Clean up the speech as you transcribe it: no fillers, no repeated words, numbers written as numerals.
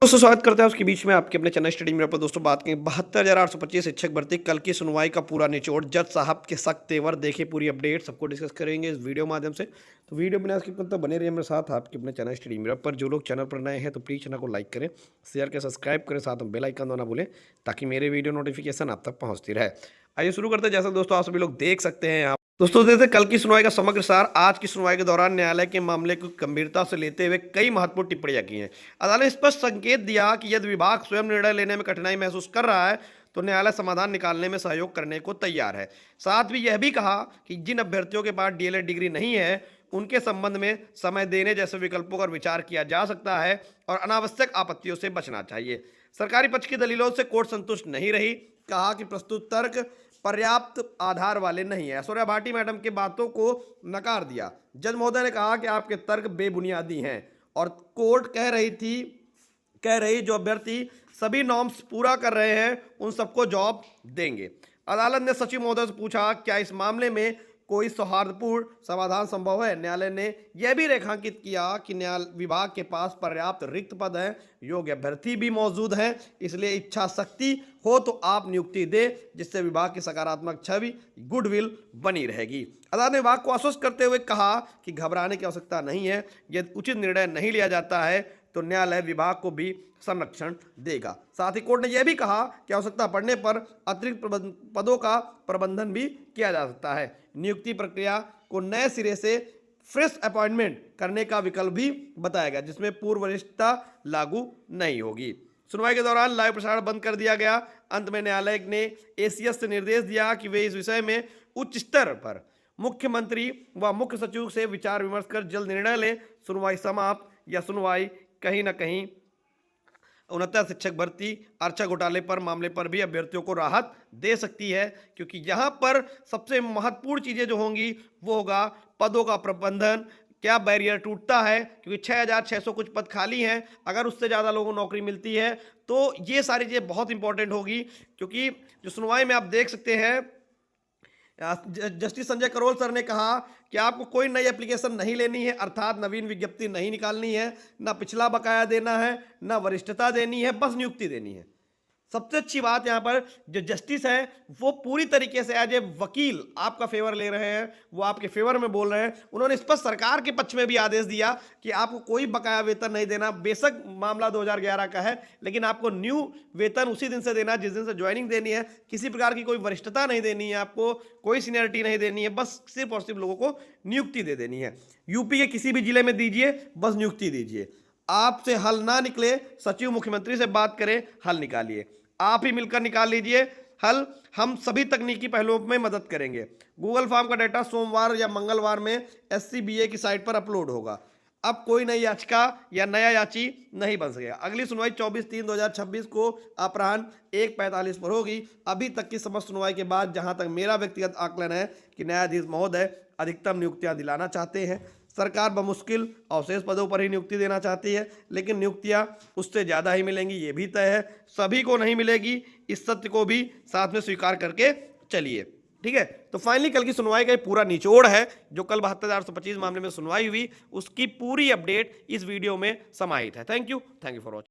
दोस्तों स्वागत करते हैं उसके बीच में आपके अपने चेन्नई स्टेडियम पर। दोस्तों बात करें 72,825 शिक्षक भर्ती कल की सुनवाई का पूरा निचोड़, जज साहब के सख्त तेवर, देखिए पूरी अपडेट सबको डिस्कस करेंगे इस वीडियो माध्यम से। तो वीडियो बिना स्किप करते बने रहिए मेरे साथ आपके अपने चेन्नई स्टेडियम पर। जो लोग चैनल पर नए हैं तो प्लीज़ चैनल को लाइक करें, शेयर करें, सब्सक्राइब करें, साथ में बेल आइकन दबाना भूलें ताकि मेरे वीडियो नोटिफिकेशन आप तक पहुँचती रहे। आइए शुरू करते हैं। जैसा दोस्तों आप सभी लोग देख सकते हैं यहाँ दोस्तों देखते कल की सुनवाई का समग्र सार। आज की सुनवाई के दौरान न्यायालय के मामले को गंभीरता से लेते हुए कई महत्वपूर्ण टिप्पणियां की हैं। अदालत ने स्पष्ट संकेत दिया कि यदि विभाग स्वयं निर्णय लेने में कठिनाई महसूस कर रहा है तो न्यायालय समाधान निकालने में सहयोग करने को तैयार है। साथ ही यह भी कहा कि जिन अभ्यर्थियों के पास डीएलएड डिग्री नहीं है उनके संबंध में समय देने जैसे विकल्पों पर विचार किया जा सकता है और अनावश्यक आपत्तियों से बचना चाहिए। सरकारी पक्ष की दलीलों से कोर्ट संतुष्ट नहीं रही। कहा कि प्रस्तुत तर्क पर्याप्त आधार वाले नहीं है। ऐश्वर्या भाटी मैडम के बातों को नकार दिया। जज महोदय ने कहा कि आपके तर्क बेबुनियादी हैं और कोर्ट कह रही जो अभ्यर्थी सभी नॉर्म्स पूरा कर रहे हैं उन सबको जॉब देंगे। अदालत ने सचिव महोदय से पूछा क्या इस मामले में कोई सौहार्दपूर्ण समाधान संभव है। न्यायालय ने यह भी रेखांकित किया कि न्याय विभाग के पास पर्याप्त रिक्त पद हैं, योग्य अभ्यर्थी भी मौजूद हैं, इसलिए इच्छा शक्ति हो तो आप नियुक्ति दे जिससे विभाग की सकारात्मक छवि गुडविल बनी रहेगी। अदालत ने विभाग को आश्वस्त करते हुए कहा कि घबराने की आवश्यकता नहीं है। यदि उचित निर्णय नहीं लिया जाता है तो न्यायालय विभाग को भी संरक्षण देगा। साथ ही कोर्ट ने यह भी कहा कि आवश्यकता पड़ने पर अतिरिक्त पदों का प्रबंधन भी किया जा सकता है। नियुक्ति प्रक्रिया को नए सिरे से फ्रेश अपॉइंटमेंट करने का विकल्प भी बताया गया जिसमें पूर्व वरिष्ठता लागू नहीं होगी। सुनवाई के दौरान लाइव प्रसारण बंद कर दिया गया। अंत में न्यायालय ने एसीएस से निर्देश दिया कि वे इस विषय में उच्च स्तर पर मुख्यमंत्री व मुख्य सचिव से विचार विमर्श कर जल्द निर्णय लें। सुनवाई समाप्त या सुनवाई कहीं ना कहीं 69 शिक्षक भर्ती अर्चा घोटाले पर मामले पर भी अभ्यर्थियों को राहत दे सकती है, क्योंकि यहाँ पर सबसे महत्वपूर्ण चीज़ें जो होंगी वो होगा पदों का प्रबंधन। क्या बैरियर टूटता है, क्योंकि 6,600 कुछ पद खाली हैं, अगर उससे ज़्यादा लोगों को नौकरी मिलती है तो ये सारी चीज़ें बहुत इंपॉर्टेंट होगी। क्योंकि जो सुनवाई में आप देख सकते हैं जस्टिस संजय करोल सर ने कहा कि आपको कोई नई एप्लीकेशन नहीं लेनी है, अर्थात नवीन विज्ञप्ति नहीं निकालनी है, ना पिछला बकाया देना है, ना वरिष्ठता देनी है, बस नियुक्ति देनी है। सबसे अच्छी बात यहाँ पर जो जस्टिस है वो पूरी तरीके से एज ए वकील आपका फेवर ले रहे हैं, वो आपके फेवर में बोल रहे हैं। उन्होंने स्पष्ट सरकार के पक्ष में भी आदेश दिया कि आपको कोई बकाया वेतन नहीं देना। बेशक मामला 2011 का है लेकिन आपको न्यू वेतन उसी दिन से देना जिस दिन से ज्वाइनिंग देनी है। किसी प्रकार की कोई वरिष्ठता नहीं देनी है, आपको कोई सीनियरिटी नहीं देनी है, बस सिर्फ और सिर्फ लोगों को नियुक्ति दे देनी है। यूपी के किसी भी जिले में दीजिए, बस नियुक्ति दीजिए। आपसे हल ना निकले, सचिव मुख्यमंत्री से बात करें, हल निकालिए। आप ही मिलकर निकाल लीजिए हल, हम सभी तकनीकी पहलुओं में मदद करेंगे। गूगल फॉर्म का डाटा सोमवार या मंगलवार में SCBA की साइट पर अपलोड होगा। अब कोई नई याचिका या नया याची नहीं बन सकेगा। अगली सुनवाई 24/3/2026 को अपराह्न 1:45 पर होगी। अभी तक की समस्त सुनवाई के बाद जहां तक मेरा व्यक्तिगत आकलन है कि न्यायाधीश महोदय अधिकतम नियुक्तियां दिलाना चाहते हैं। सरकार बमुश्किल अवशेष पदों पर ही नियुक्ति देना चाहती है, लेकिन नियुक्तियां उससे ज़्यादा ही मिलेंगी ये भी तय है। सभी को नहीं मिलेगी, इस सत्य को भी साथ में स्वीकार करके चलिए। ठीक है, तो फाइनली कल की सुनवाई का पूरा निचोड़ है जो कल 72,825 मामले में सुनवाई हुई, उसकी पूरी अपडेट इस वीडियो में समाहित है। Thank you for watching.